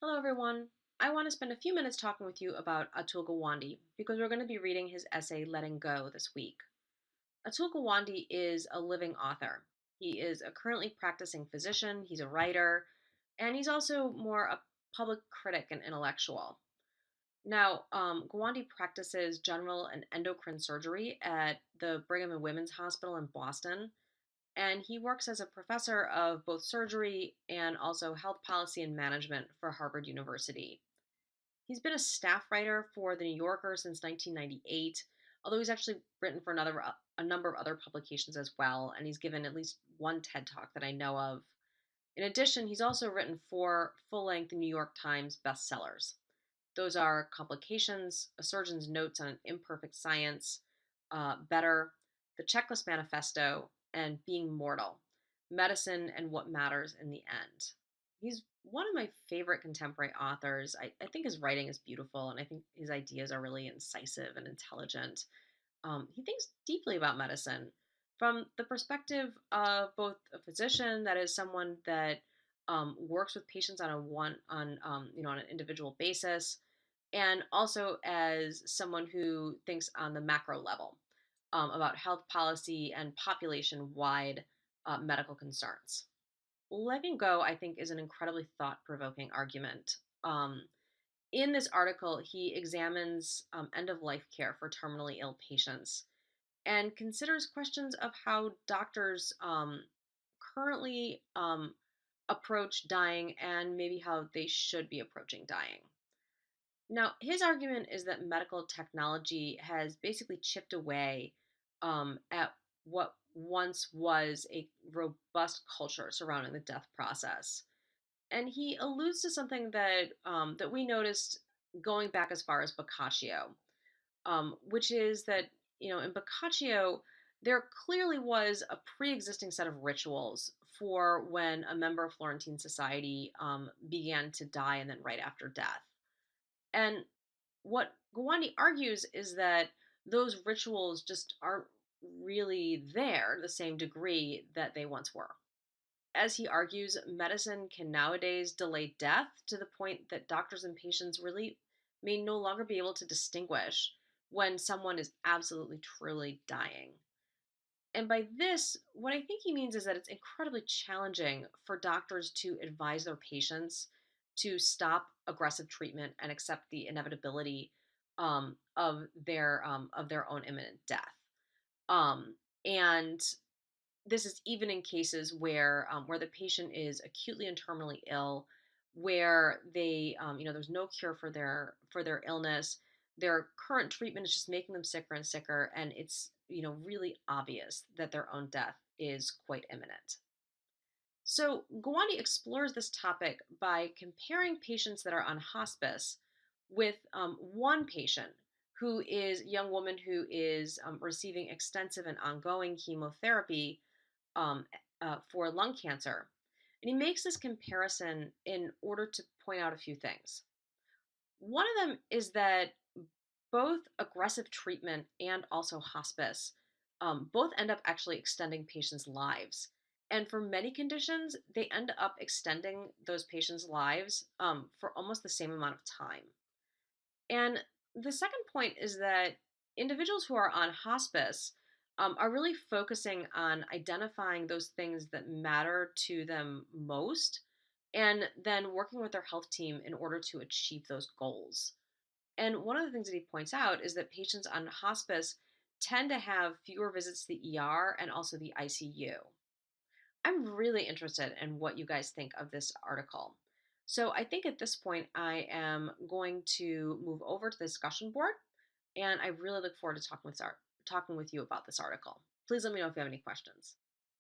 Hello, everyone. I want to spend a few minutes talking with you about Atul Gawande because we're going to be reading his essay Letting Go this week. Atul Gawande is a living author. He is a currently practicing physician, he's a writer, and he's also more a public critic and intellectual. Now, Gawande practices general and endocrine surgery at the Brigham and Women's Hospital in Boston, and he works as a professor of both surgery and also health policy and management for Harvard University. He's been a staff writer for The New Yorker since 1998, although he's actually written for a number of other publications as well, and he's given at least one TED Talk that I know of. In addition, he's also written four full length New York Times bestsellers. Those are Complications, A Surgeon's Notes on an Imperfect Science, Better, The Checklist Manifesto, and Being Mortal Medicine and What Matters in the End. He's one of my favorite contemporary authors. I think his writing is beautiful, and I think his ideas are really incisive and intelligent. He thinks deeply about medicine from the perspective of both a physician, that is someone that works with patients on a one on on an individual basis, and also as someone who thinks on the macro level about health policy and population wide medical concerns. Letting go, I think, is an incredibly thought provoking argument. Um, in this article, he examines end of life care for terminally ill patients and considers questions of how doctors currently approach dying and maybe how they should be approaching dying. Now, his argument is that medical technology has basically chipped away at what once was a robust culture surrounding the death process. And he alludes to something that we noticed going back as far as Boccaccio, which is that in Boccaccio there clearly was a pre-existing set of rituals for when a member of Florentine society began to die and then right after death. And what Gawande argues is that those rituals just aren't really there to the same degree that they once were. As he argues, medicine can nowadays delay death to the point that doctors and patients really may no longer be able to distinguish when someone is absolutely truly dying. And by this, what I think he means is that it's incredibly challenging for doctors to advise their patients to stop aggressive treatment and accept the inevitability of their own imminent death. Um, and this is even in cases where the patient is acutely and terminally ill, where there's no cure for their illness. Their current treatment is just making them sicker and sicker, and it's really obvious that their own death is quite imminent. So Gawande explores this topic by comparing patients that are on hospice with one patient who is a young woman who is receiving extensive and ongoing chemotherapy um, for lung cancer. And he makes this comparison in order to point out a few things. One of them is that both aggressive treatment and also hospice both end up actually extending patients' lives. And for many conditions, they end up extending those patients' lives for almost the same amount of time. And the second point is that individuals who are on hospice are really focusing on identifying those things that matter to them most and then working with their health team in order to achieve those goals. And one of the things that he points out is that patients on hospice tend to have fewer visits to the ER and also the ICU. I'm really interested in what you guys think of this article. So I think at this point, I am going to move over to the discussion board, and I really look forward to talking with you about this article. Please let me know if you have any questions.